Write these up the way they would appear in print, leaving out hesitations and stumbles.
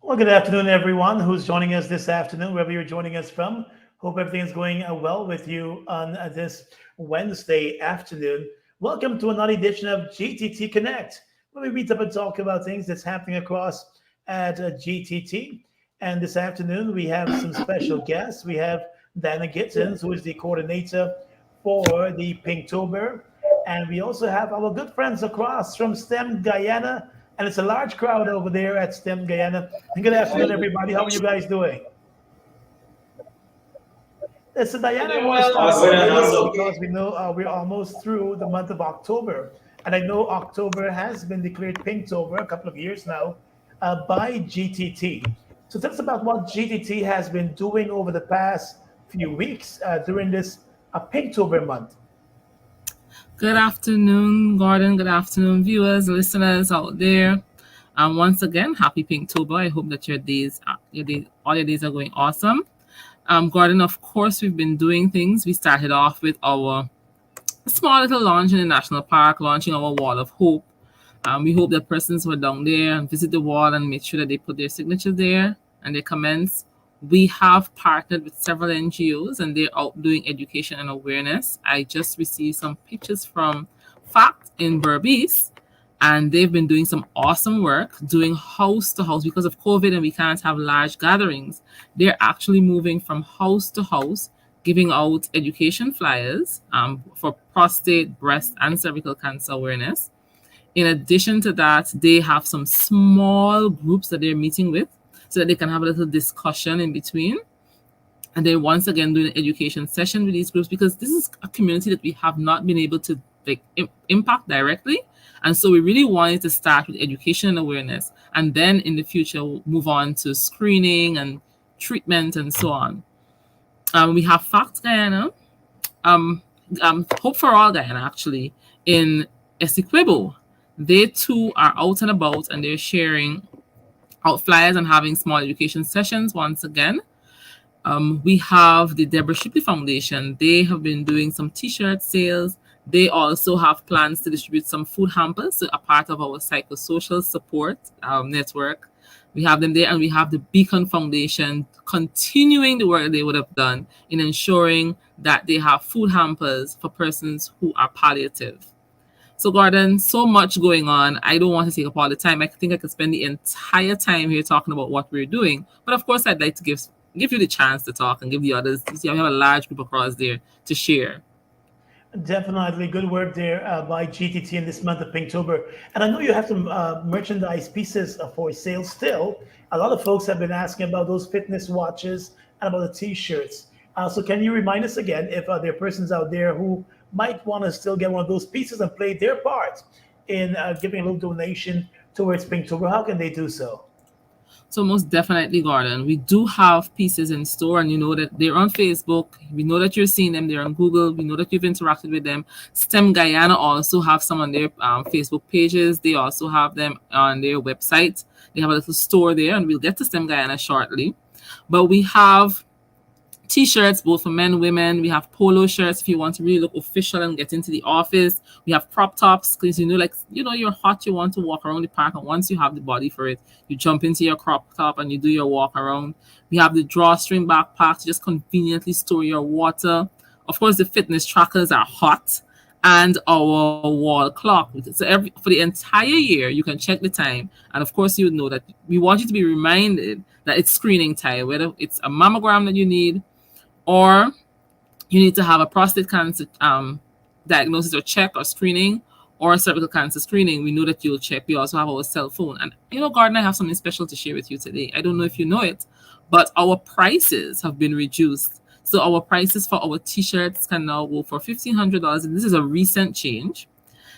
Well, good afternoon, everyone who's joining us this afternoon, wherever you're joining us from. Hope everything is going well with you on this Wednesday afternoon. Welcome to another edition of GTT Connect, where we meet up and talk about things that's happening across at GTT. And this afternoon, we have some special guests. We have Diana Gittens, who is the coordinator for the Pinktober. And we also have our good friends across from STEM Guyana, and it's a large crowd over there at STEM Guyana. And good afternoon, everybody. How are you guys doing? So, Diana, I want to start off with you because we know we're almost through the month of October. And I know October has been declared Pinktober a couple of years now by GTT. So, tell us about what GTT has been doing over the past few weeks during this Pinktober month. Good afternoon, Gordon. Good afternoon, viewers, listeners out there. And once again, happy Pinktober. I hope that all your days are going awesome. Gordon, of course, we've been doing things. We started off with our small little launch in the national park, launching our wall of hope. We hope that persons who are down there and visit the wall and make sure that they put their signature there and their comments. We have partnered with several NGOs and they're out doing education and awareness. I just received some pictures from FACT in Berbice, and they've been doing some awesome work doing house to house because of COVID and we can't have large gatherings. They're actually moving from house to house, giving out education flyers for prostate, breast, and cervical cancer awareness. In addition to that, they have some small groups that they're meeting with so that they can have a little discussion in between. And they're once again doing an education session with these groups because this is a community that we have not been able to impact directly. And so we really wanted to start with education and awareness. And then in the future, we'll move on to screening and treatment and so on. We have FACT Guyana, Hope for All Guyana actually, in Essequibo. They too are out and about and they're sharing out flyers and having small education sessions once again. We have the Deborah Shipy Foundation. They have been doing some t-shirt sales. They also have plans to distribute some food hampers, so a part of our psychosocial support network. We have them there, and we have the Beacon Foundation continuing the work they would have done in ensuring that they have food hampers for persons who are palliative. So, Gordon, so much going on. I don't want to take up all the time. I think I could spend the entire time here talking about what we're doing. But of course, I'd like to give you the chance to talk and give the others. You see, we have a large group across there to share. Definitely good work there by GTT in this month of Pinktober. And I know you have some merchandise pieces for sale still. A lot of folks have been asking about those fitness watches and about the t-shirts. So can you remind us again if there are persons out there who might want to still get one of those pieces and play their part in giving a little donation towards Pinktober? How can they do so? So most definitely, Gordon, we do have pieces in store, and you know that they're on Facebook. We know that you're seeing them. They're on Google. We know that you've interacted with them. STEM Guyana also have some on their Facebook pages. They also have them on their website. They have a little store there, and we'll get to STEM Guyana shortly. But we have t-shirts both for men and women. We have polo shirts if you want to really look official and get into the office. We have crop tops because you're hot, you want to walk around the park, and once you have the body for it, you jump into your crop top and you do your walk around. We have the drawstring backpacks to just conveniently store your water. Of course, the fitness trackers are hot, and our wall clock. So for the entire year, you can check the time, and of course, you would know that we want you to be reminded that it's screening time, whether it's a mammogram that you need, or you need to have a prostate cancer diagnosis or check or screening, or a cervical cancer screening. We know that you'll check. We also have our cell phone. And, Gordon, I have something special to share with you today. I don't know if you know it, but our prices have been reduced. So our prices for our t-shirts can now go for $1,500. And this is a recent change.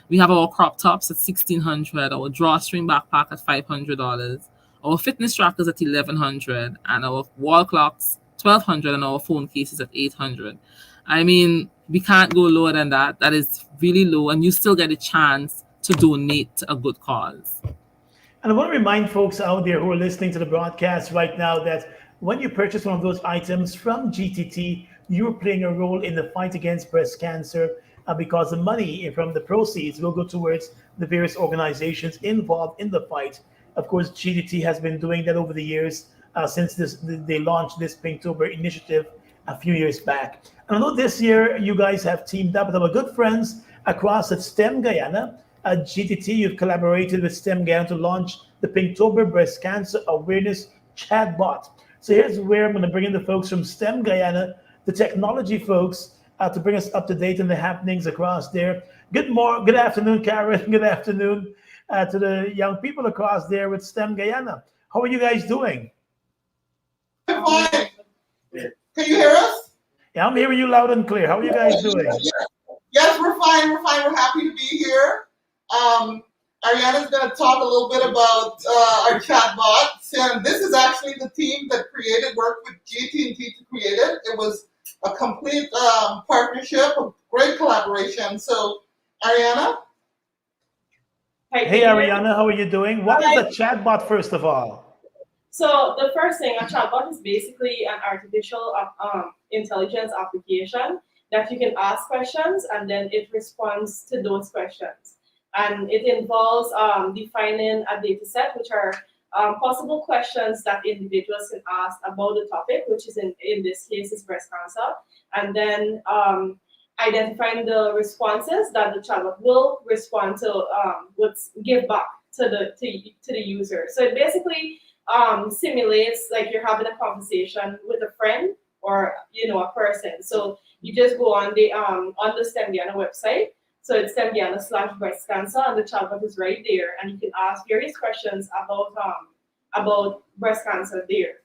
We have our crop tops at $1,600, our drawstring backpack at $500, our fitness trackers at $1,100, and our wall clocks $1,200, and our phone cases at $800. I mean, we can't go lower than that. That is really low, and you still get a chance to donate to a good cause. And I want to remind folks out there who are listening to the broadcast right now that when you purchase one of those items from GTT, you're playing a role in the fight against breast cancer because the money from the proceeds will go towards the various organizations involved in the fight Of course, GTT has been doing that over the years since they launched this Pinktober initiative a few years back. And I know this year you guys have teamed up with our good friends across at STEM Guyana. At GTT, you've collaborated with STEM Guyana to launch the Pinktober Breast Cancer Awareness Chatbot. So here's where I'm going to bring in the folks from STEM Guyana, the technology folks, to bring us up to date on the happenings across there. Good afternoon, Karen. Good afternoon to the young people across there with STEM Guyana. How are you guys doing? Fine. Can you hear us? Yeah, I'm hearing you loud and clear. How are you guys doing? Yes, we're fine. We're fine. We're happy to be here. Ariana's going to talk a little bit about our chatbots, and this is actually the team that worked with GTT to create it. It was a complete partnership, a great collaboration. So, Ariana? Hey, Ariana, how are you doing? What is a chatbot, first of all? So the first thing, a chatbot is basically an artificial intelligence application that you can ask questions and then it responds to those questions. And it involves defining a data set, which are possible questions that individuals can ask about the topic, which is in this case is breast cancer, and then identifying the responses that the chatbot will respond to, would give back to the user. So it basically simulates like you're having a conversation with a friend or a person. So you just go on the STEM Guyana website. So it's STEM Guyana/breast cancer, and the chatbot is right there, and you can ask various questions about breast cancer there.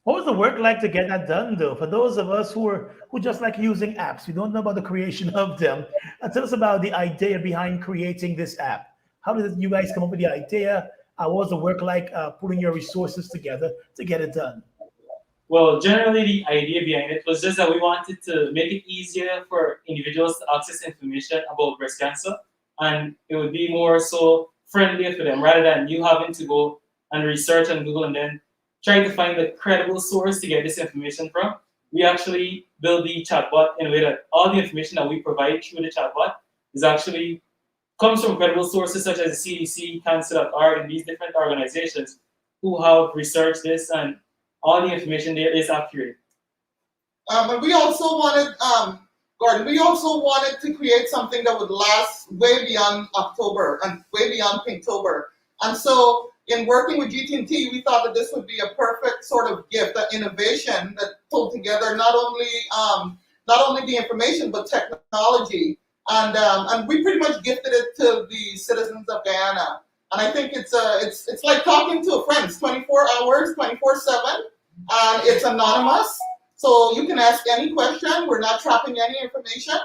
What was the work like to get that done, though? For those of us who just like using apps, we don't know about the creation of them. Tell us about the idea behind creating this app. How did you guys come up with the idea? What was the work like putting your resources together to get it done? Well, generally the idea behind it was just that we wanted to make it easier for individuals to access information about breast cancer, and it would be more so friendlier for them rather than you having to go and research on Google and then trying to find a credible source to get this information from. We actually build the chatbot in a way that all the information that we provide through the chatbot is actually comes from credible sources such as the CDC, Cancer.org, and these different organizations who have researched this, and all the information there is accurate. And we also wanted, Gordon, to create something that would last way beyond October and way beyond Pinktober. And so in working with GTT, we thought that this would be a perfect sort of gift, an innovation that pulled together not only the information, but technology. And we pretty much gifted it to the citizens of Guyana. And I think it's like talking to a friend. It's 24 hours, 24/7, and it's anonymous. So you can ask any question. We're not trapping any information.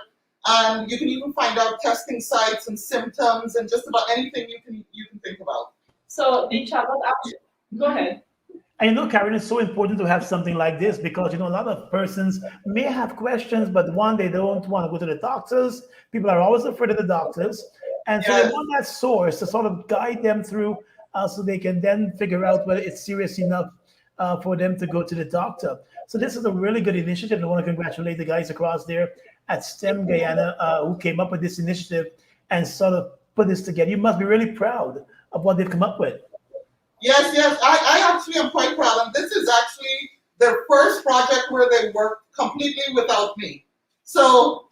And you can even find out testing sites and symptoms and just about anything you can think about. So the chatbot app, go ahead. I know, Karen, it's so important to have something like this because, a lot of persons may have questions, but one, they don't want to go to the doctors. People are always afraid of the doctors. And so they want that source to sort of guide them through so they can then figure out whether it's serious enough for them to go to the doctor. So this is a really good initiative. I want to congratulate the guys across there at STEM Guyana who came up with this initiative and sort of put this together. You must be really proud of what they've come up with. Yes, I actually am quite proud. And this is actually their first project where they worked completely without me. So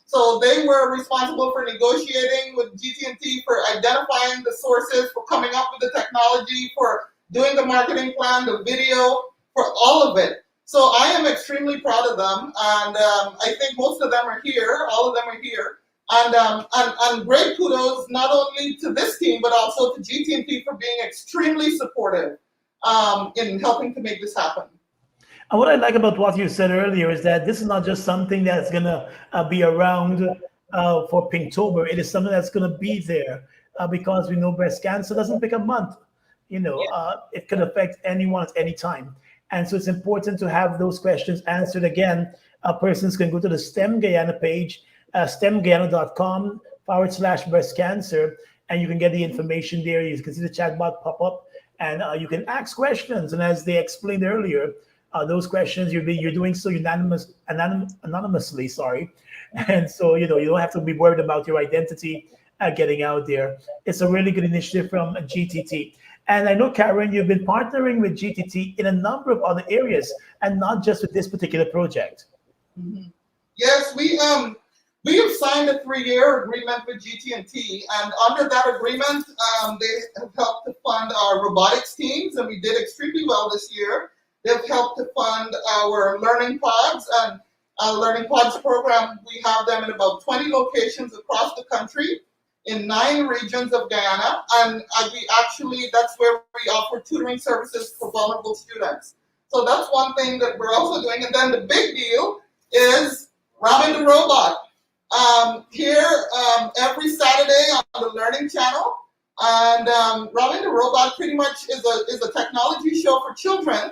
they were responsible for negotiating with GTT, for identifying the sources, for coming up with the technology, for doing the marketing plan, the video, for all of it. So I am extremely proud of them. And I think most of them are here. All of them are here. And great kudos not only to this team, but also to GTT for being extremely supportive in helping to make this happen. And what I like about what you said earlier is that this is not just something that's going to be around for Pinktober. It is something that's going to be there because we know breast cancer doesn't pick a month. It can affect anyone at any time. And so it's important to have those questions answered. Again, persons can go to the STEM Guyana page, stemguyana.com/breast cancer, and you can get the information there. You can see the chatbot pop up, and you can ask questions. And as they explained earlier, those questions you're doing so anonymously. Sorry, and so you don't have to be worried about your identity getting out there. It's a really good initiative from GTT. And I know, Karen, you've been partnering with GTT in a number of other areas, and not just with this particular project. Mhm. Yes, we have signed a 3-year agreement with GT&T, and under that agreement, they have helped to fund our robotics teams, and we did extremely well this year. They've helped to fund our learning pods, and our learning pods program, we have them in about 20 locations across the country in 9 regions of Guyana, and that's where we offer tutoring services for vulnerable students. So that's one thing that we're also doing. And then the big deal is Robin the Robot. Here every Saturday on the Learning Channel, and Robin the Robot pretty much is a technology show for children.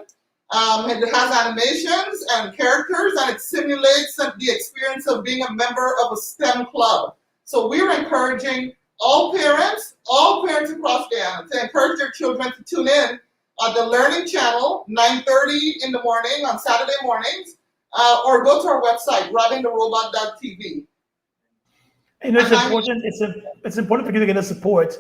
It has animations and characters, and it simulates the experience of being a member of a STEM club. So we're encouraging all parents across Guyana to encourage their children to tune in on the Learning Channel, 9:30 in the morning on Saturday mornings, or go to our website, robintherobot.tv. You know, it's important for you to get the support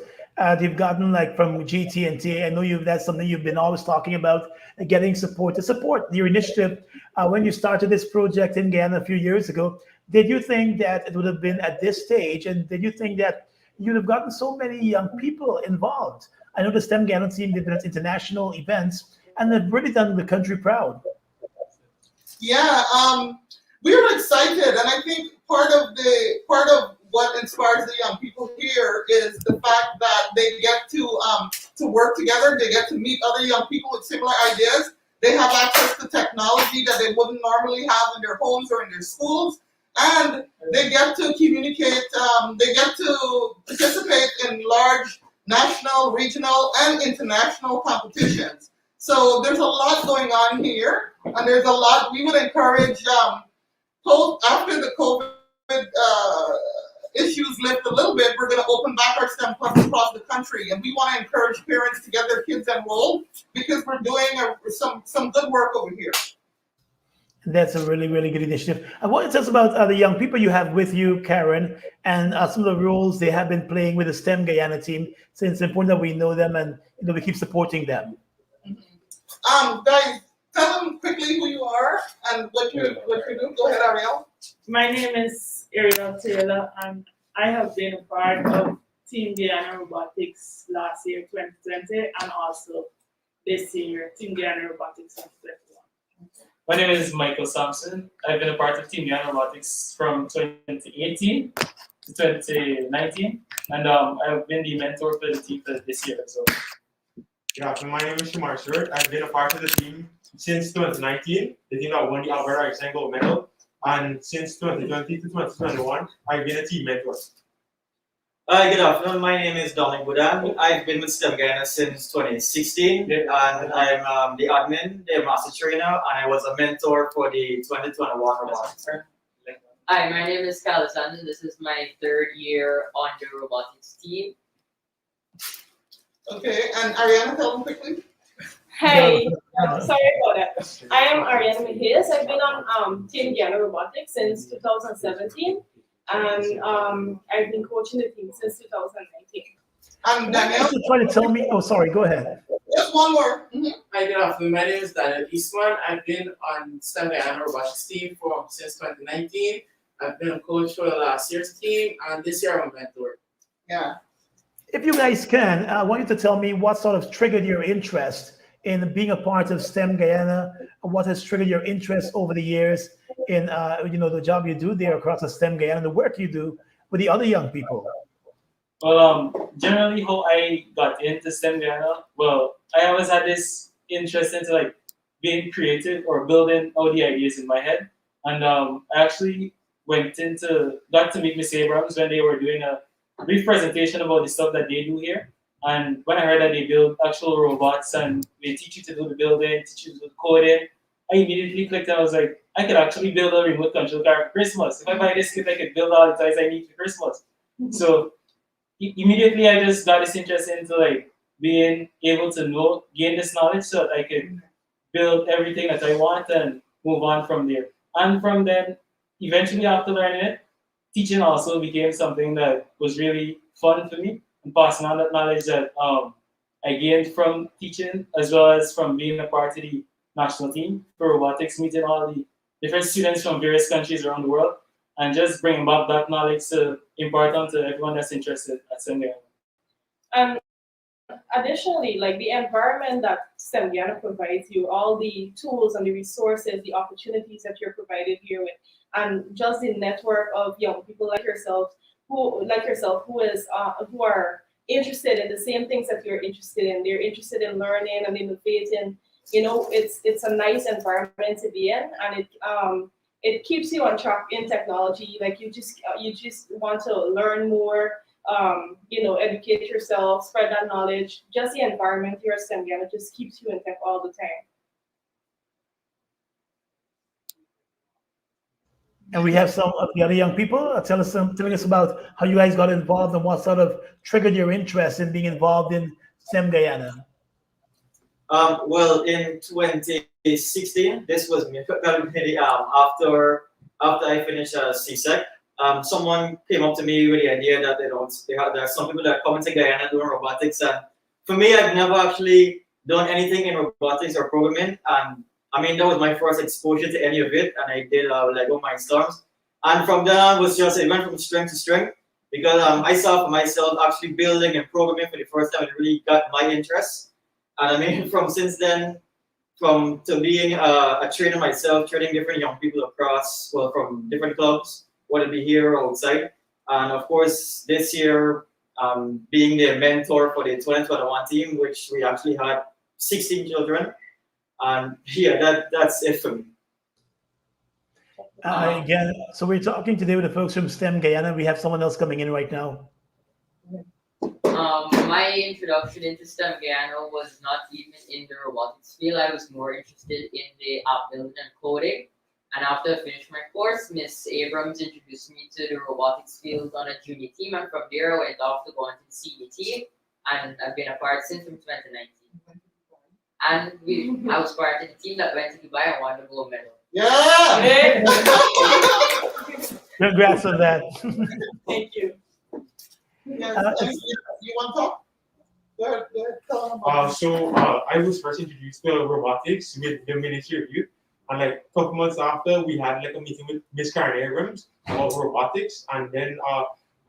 you've gotten like from GT&T. I know that's something you've been always talking about, getting support to support your initiative. When you started this project in Guyana a few years ago, did you think that it would have been at this stage, and did you think that you'd have gotten so many young people involved? I know the STEM Guyana team did international events, and they've really done the country proud. Yeah, we were excited, and I think part of what inspires the young people here is the fact that they get to work together. They get to meet other young people with similar ideas. They have access to technology that they wouldn't normally have in their homes or in their schools, and they get to communicate. They get to participate in large national, regional, and international competitions. So there's a lot going on here, and there's a lot we would encourage. After the COVID issues lift a little bit, we're going to open back our STEM clubs across the country, and we want to encourage parents to get their kids enrolled because we're doing some good work over here. That's a really, really good initiative. And what it says about the young people you have with you, Karen, and some of the roles they have been playing with the STEM Guyana team. So it's important that we know them and we keep supporting them. Guys, tell them quickly who you are and what you do. Go ahead, Ariel. My name is Ariel Taylor, and I have been a part of Team Guyana Robotics last year, 2020, and also this year, Team Guyana Robotics 2021. My name is Michael Sampson. I've been a part of Team Guyana Robotics from 2018 to 2019, and I've been the mentor for the team for this year as well. Yeah, so my name is Shamar Stewart. I've been a part of the team since 2019, the team that won the Alberta Exam Gold Medal, and since 2020 to 2021, I've been a team mentor. Hi, good afternoon. My name is Dominic Budan. I've been with STEM Guyana since 2016, and I'm the admin, the master trainer, and I was a mentor for the 2021 robotics. Hi, my name is Kyle Sandon. This is my 3rd year on the robotics team. Okay, and Ariana, tell them quickly. Hey, sorry about that. I am Ariana Mejias. I've been on Team Guyana Robotics since 2017, and I've been coaching the team since 2019. And Daniel, You're trying to tell me. Oh, sorry. Go ahead. just one more. Hi, good afternoon. My name is Daniel Eastman. I've been on STEM Guyana Robotics team since 2019. I've been a coach for the last year's team, and this year I'm a mentor. Yeah. If you guys can, I want you to tell me what sort of triggered your interest in being a part of STEM Guyana. What has triggered your interest over the years in the job you do there across the STEM Guyana, the work you do with the other young people? Well, generally how I got into STEM Guyana, well, I always had this interest into like being creative or building out the ideas in my head. And I actually got to meet Miss Abrams when they were doing a brief presentation about the stuff that they do here. And when I heard that they build actual robots and they teach you to do the building, teach you to do the coding, I immediately clicked and I was like, I could actually build a remote control car for Christmas. If I buy this kit, I could build all the toys I need for Christmas. So immediately I just got this interest into like being able to gain this knowledge so that I could build everything that I want and move on from there. And from then, eventually after learning it, teaching also became something that was really fun for me, and passing on that knowledge that I gained from teaching as well as from being a part of the national team for robotics, meeting all the different students from various countries around the world, and just bringing back that knowledge to impart on to everyone that's interested at Sunday. And additionally, like the environment that STEM Guyana provides you, all the tools and the resources, the opportunities that you're provided here with, and just the network of young people like yourself who are interested in the same things that you're interested in. They're interested in learning and innovating. It's a nice environment to be in, and it keeps you on track in technology. Like you just want to learn more. Educate yourself, spread that knowledge. Just the environment here at STEM Guyana just keeps you in tech all the time. And we have some of the other young people telling us about how you guys got involved and what sort of triggered your interest in being involved in STEM Guyana. Well, in 2016, this was me. After I finished CSEC, someone came up to me with the idea that there are some people that come into Guyana doing robotics, and for me, I've never actually done anything in robotics or programming, and I mean that was my first exposure to any of it, and I did Lego Mindstorms, and from then on it went from strength to strength because I saw for myself actually building and programming for the first time. It really got my interest, and I mean since then. To being a trainer myself, training different young people from different clubs, whether it be here or outside. And of course, this year, being the mentor for the 2021 team, which we actually had 16 children. And yeah, that's it for me. Again, so we're talking today with the folks from STEM Guyana. We have someone else coming in right now. My introduction into STEM Guyana was not even in the robotics field. I was more interested in the app building and coding. And after I finished my course, Miss Abrams introduced me to the robotics field on a junior team. And from there, I went off to go into the senior team. And I've been a part since from 2019. And I was part of the team that went to Dubai and won the gold medal. Yeah! Congrats on that. Thank you. Yes, you want to talk? Go ahead, tell them about I was first introduced to robotics with the Ministry of Youth. And like a couple months after, we had like a meeting with Miss Karen Abrams about robotics. And then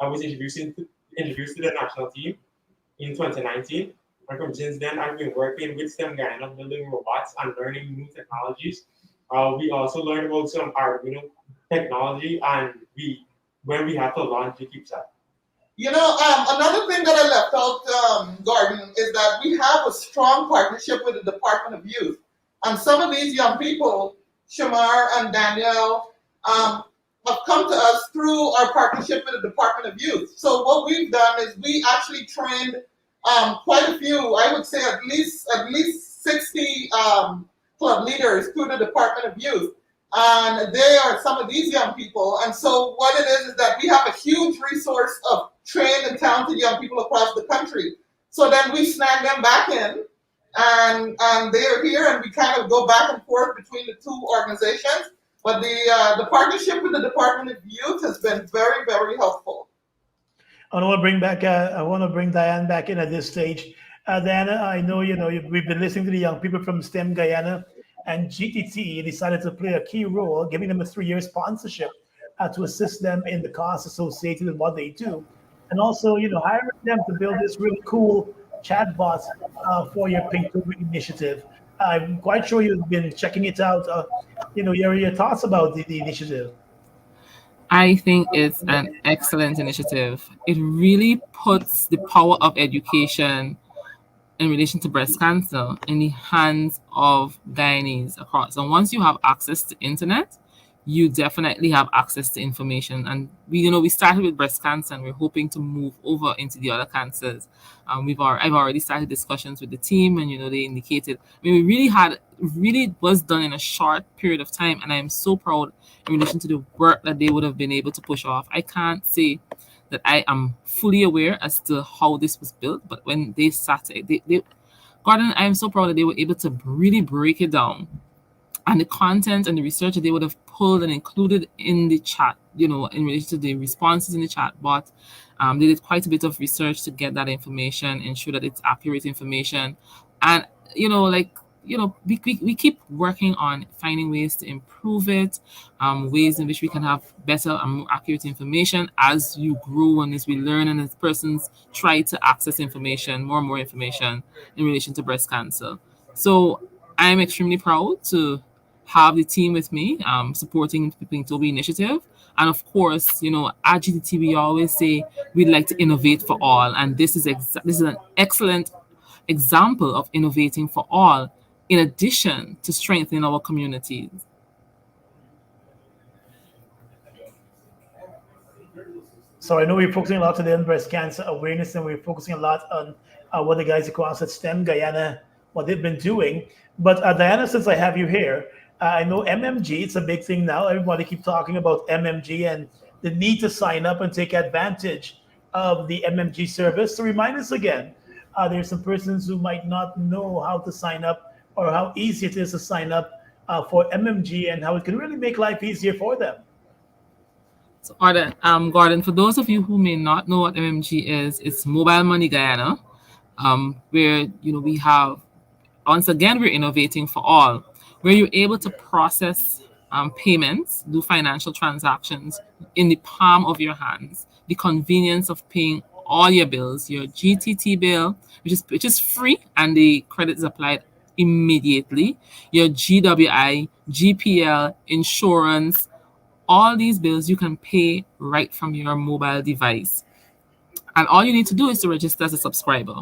I was introduced to the national team in 2019. And from since then, I've been working with STEM Guyana, building robots and learning new technologies. We also learned about some Arduino technology, and when we had to launch the CubeSat. Another thing that I left out, Gordon, is that we have a strong partnership with the Department of Youth. And some of these young people, Shamar and Danielle, have come to us through our partnership with the Department of Youth. So what we've done is we actually trained quite a few, I would say at least 60 club leaders through the Department of Youth. And they are some of these young people. And so what it is that we have a huge resource of trained and talented young people across the country. So then we snag them back in, and they are here, and we kind of go back and forth between the two organizations. But the partnership with the Department of Youth has been very, very helpful. I want to bring Diane back in at this stage. Diana, I know we've been listening to the young people from STEM Guyana, and GTT decided to play a key role, giving them a 3-year sponsorship to assist them in the costs associated with what they do, and also hiring them to build this really cool chatbot for your Pinktober initiative. I'm quite sure you've been checking it out. Your thoughts about the initiative. I think it's an excellent initiative. It really puts the power of education in relation to breast cancer in the hands of Guyanese across. And once you have access to internet, you definitely have access to information. And we started with breast cancer, and we're hoping to move over into the other cancers. I've already started discussions with the team, and they indicated. We really was done in a short period of time, and I am so proud in relation to the work that they would have been able to push off. I can't say that I am fully aware as to how this was built, but when they started, Gordon, I am so proud that they were able to really break it down and the content and the research that they would have pulled and included in the chat, in relation to the responses in the chat bot. They did quite a bit of research to get that information, ensure that it's accurate information. And, we keep working on finding ways to improve it, ways in which we can have better and more accurate information as you grow and as we learn and as persons try to access information, more and more information in relation to breast cancer. So I'm extremely proud to have the team with me, supporting the Pinktober initiative. And of course, at GTT, we always say we'd like to innovate for all. And this is an excellent example of innovating for all, in addition to strengthening our communities. So I know we're focusing a lot today on breast cancer awareness, and we're focusing a lot on what the guys across at STEM Guyana, what they've been doing. But Diana, since I have you here, I know MMG, it's a big thing now. Everybody keep talking about MMG and the need to sign up and take advantage of the MMG service. So remind us again, there's some persons who might not know how to sign up or how easy it is to sign up for MMG and how it can really make life easier for them. So, Gordon, for those of you who may not know what MMG is, it's Mobile Money Guyana, where we have, once again, we're innovating for all, where you're able to process payments, do financial transactions in the palm of your hands. The convenience of paying all your bills, your GTT bill, which is free, and the credit is applied immediately. Your GWI, GPL, insurance, all these bills you can pay right from your mobile device. And all you need to do is to register as a subscriber.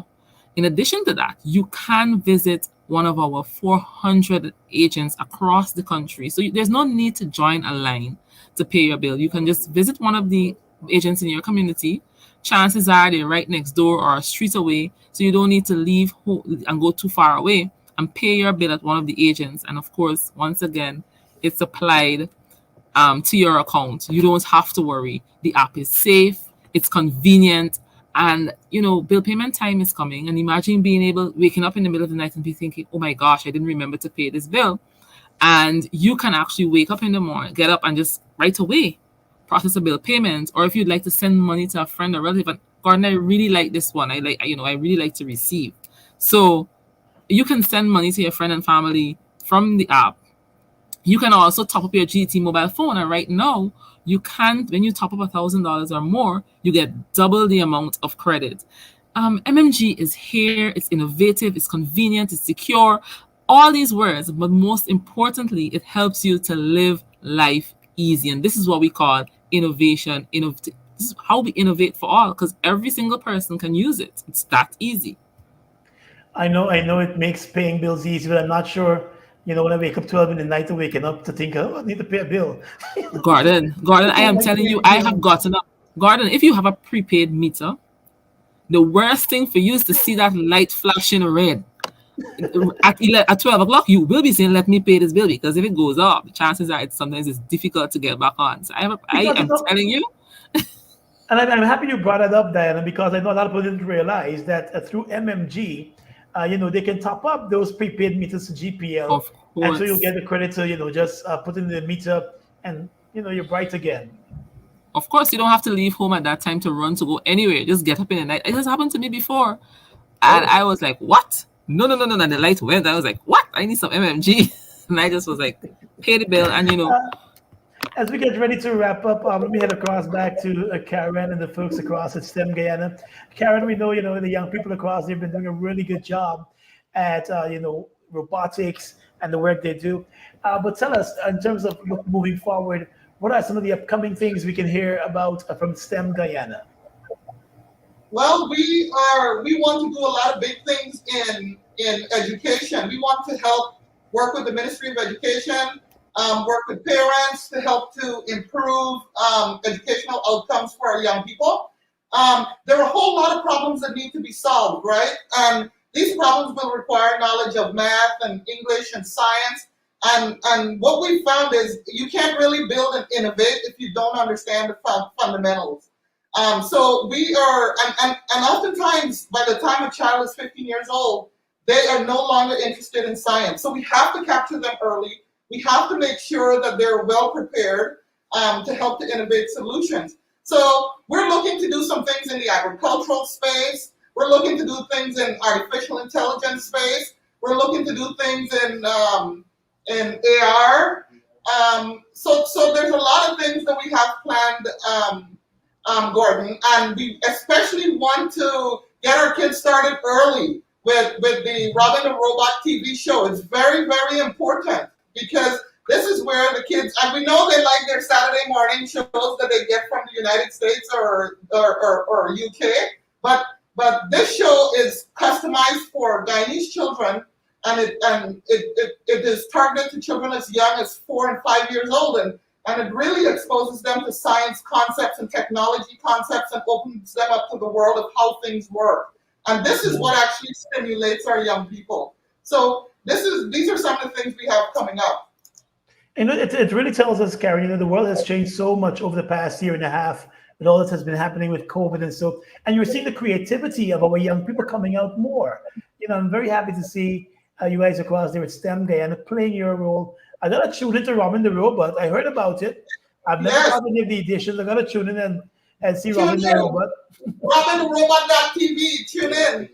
In addition to that, you can visit one of our 400 agents across the country. So there's no need to join a line to pay your bill. You can just visit one of the agents in your community. Chances are they're right next door or a street away. So you don't need to leave home and go too far away, and pay your bill at one of the agents. And of course, once again, it's applied to your account. You don't have to worry. The app is safe, it's convenient, and bill payment time is coming. And imagine waking up in the middle of the night and be thinking, oh my gosh, I didn't remember to pay this bill. And you can actually wake up in the morning, get up, and just right away process a bill payment. Or if you'd like to send money to a friend or relative, and Gordon, I really like this one. I really like to receive. So you can send money to your friend and family from the app. You can also top up your GT mobile phone, and right now you can, when you top up $1,000 or more, you get double the amount of credit. MMG is here. It's innovative. It's convenient. It's secure. All these words, but most importantly, it helps you to live life easy. And this is what we call innovation. This is how we innovate for all, because every single person can use it. It's that easy. I know it makes paying bills easy, but I'm not sure. When I wake up 12 in the night, waking up to think, I need to pay a bill. Gordon, I am telling you, I have gotten up. Gordon, if you have a prepaid meter, the worst thing for you is to see that light flashing red. At 12 o'clock, you will be saying, let me pay this bill, because if it goes up, the chances are sometimes it's difficult to get back on. So I am telling you. And I'm happy you brought it up, Diana, because I know a lot of people didn't realize that through MMG, they can top up those prepaid meters to GPL, of course, and so you'll get the credit to just put in the meter, and you're bright again. Of course, you don't have to leave home at that time to run to go anywhere. Just get up in the night. It has happened to me before, and I was like, "What? No!" And the light went. I was like, "What? I need some MMG," and I just was like, "Pay the bill," and As we get ready to wrap up, let me head across back to Karen and the folks across at STEM Guyana. Karen, we know, the young people across, they've been doing a really good job at, robotics and the work they do. But tell us, in terms of moving forward, what are some of the upcoming things we can hear about from STEM Guyana? Well, we want to do a lot of big things in education. We want to help work with the Ministry of Education, work with parents to help to improve educational outcomes for our young people. There are a whole lot of problems that need to be solved, right? And these problems will require knowledge of math and English and science. And what we found is you can't really build and innovate if you don't understand the fundamentals. So we are, and oftentimes by the time a child is 15 years old, they are no longer interested in science. So we have to capture them early. we have to make sure that they're well prepared to help to innovate solutions. So we're looking to do some things in the agricultural space. We're looking to do things in artificial intelligence space. We're looking to do things in AR. So there's a lot of things that we have planned, Gordon, and we especially want to get our kids started early with the Robin the Robot TV show. It's very, very important because this is where the kids, and we know they like their Saturday morning shows that they get from the United States or UK, but this show is customized for Guyanese children, and it is targeted to children as young as 4 and 5 years old, and it really exposes them to science concepts and technology concepts and opens them up to the world of how things work. And this is what actually stimulates our young people. So these are some of the things we have coming up. And it really tells us, Karen, the world has changed so much over the past year and a half with all that has been happening with COVID and you're seeing the creativity of our young people coming out more. I'm very happy to see you guys across there at STEM Guyana playing your role. I got to tune into Robin the Robot. I heard about it. I've never had any of the editions. I got to tune in and see Robin the Robot. RobinTheRobot.tv. Tune in.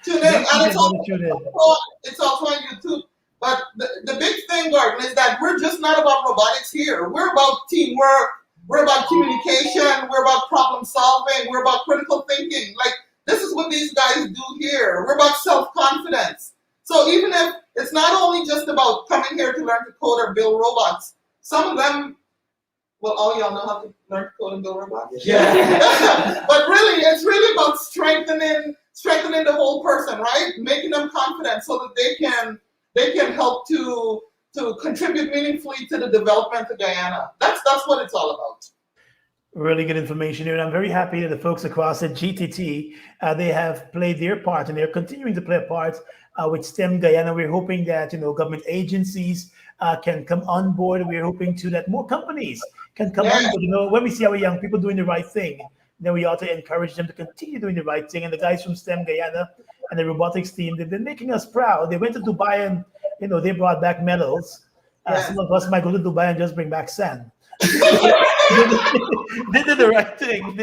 And it's also on YouTube. But the big thing, Gordon, is that we're just not about robotics here. We're about teamwork. We're about communication. We're about problem solving. We're about critical thinking. Like, this is what these guys do here. We're about self-confidence. So even if it's not only just about coming here to learn to code or build robots, some of them, well, all y'all know how to learn to code and build robots. Yeah. But really, it's really about strengthening the whole person, right? Making them confident so that they can help to contribute meaningfully to the development of Guyana. That's what it's all about. Really good information here, and I'm very happy that the folks across at GTT, they have played their part, and they're continuing to play a part with STEM Guyana. We're hoping that government agencies can come on board. We're hoping that more companies can come on board. When we see our young people doing the right thing, then we ought to encourage them to continue doing the right thing. And the guys from STEM Guyana and the robotics team, they've been making us proud. They went to Dubai and they brought back medals. Some of us might go to Dubai and just bring back sand. They did the right thing.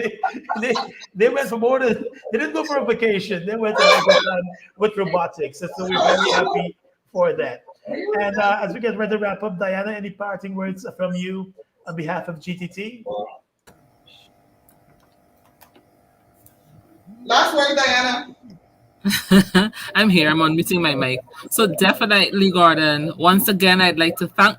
They went for more than, they didn't go for a vacation. They went to with robotics. And so we're very happy for that. And as we get ready to wrap up, Diana, any parting words from you on behalf of GTT? Last word, Diana. I'm here. I'm unmuting my mic. So definitely, Gordon, once again, I'd like to thank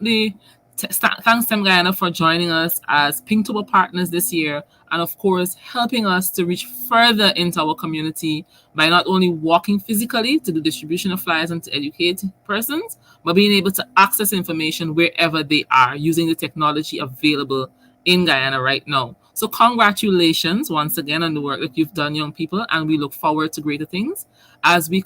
STEM Guyana for joining us as Pinktober partners this year, and of course, helping us to reach further into our community by not only walking physically to do distribution of flyers and to educate persons, but being able to access information wherever they are using the technology available in Guyana right now. So congratulations once again on the work that you've done, young people, and we look forward to greater things as we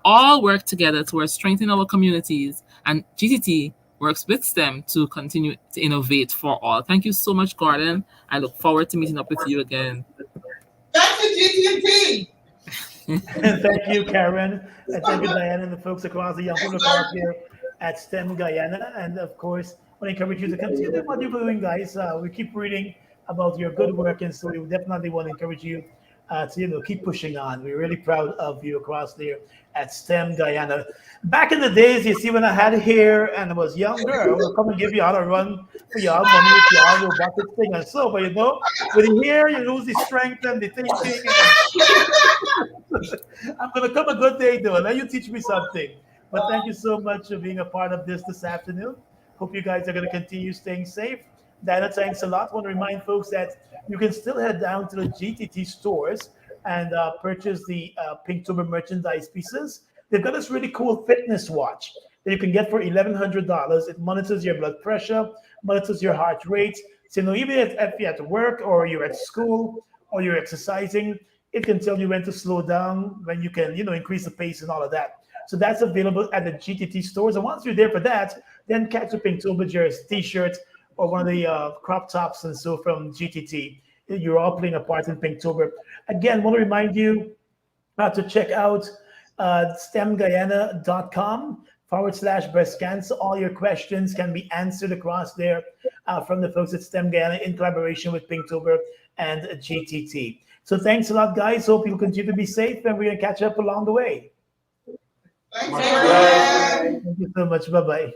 all work together towards strengthening our communities, and GTT works with STEM to continue to innovate for all. Thank you so much, Gordon. I look forward to meeting up with you again. Thank you, GTT. And thank you, Karen. And thank you, Diana, and the folks across the young people across here at STEM Guyana. And of course, I encourage you to continue what you're doing, guys. We keep reading about your good work, and so we definitely want to encourage you to keep pushing on. We're really proud of you across there at STEM Guyana. Back in the days, you see, when I had hair and I was younger, I would come and give you all a run for y'all money with y'all robotic thing and so. But with the hair, you lose the strength and the thinking. I'm gonna come a good day though. Now you teach me something. But thank you so much for being a part of this afternoon. Hope you guys are gonna continue staying safe. Diana, thanks a lot. I want to remind folks that you can still head down to the GTT stores and purchase the Pinktober merchandise pieces. They've got this really cool fitness watch that you can get for $1,100. It monitors your blood pressure, monitors your heart rate. So even if you're at work or you're at school or you're exercising, it can tell you when to slow down, when you can, increase the pace and all of that. So that's available at the GTT stores. And once you're there for that, then catch a Pinktober jersey, t-shirt, or one of the crop tops and so from GTT. You're all playing a part in Pinktober. Again, want to remind you to check out stemguyana.com /breast cancer. All your questions can be answered across there from the folks at STEM Guyana in collaboration with Pinktober and GTT. So thanks a lot, guys. Hope you'll continue to be safe, and we're going to catch up along the way. Thanks, Bye. everyone. Thank you so much. Bye-bye.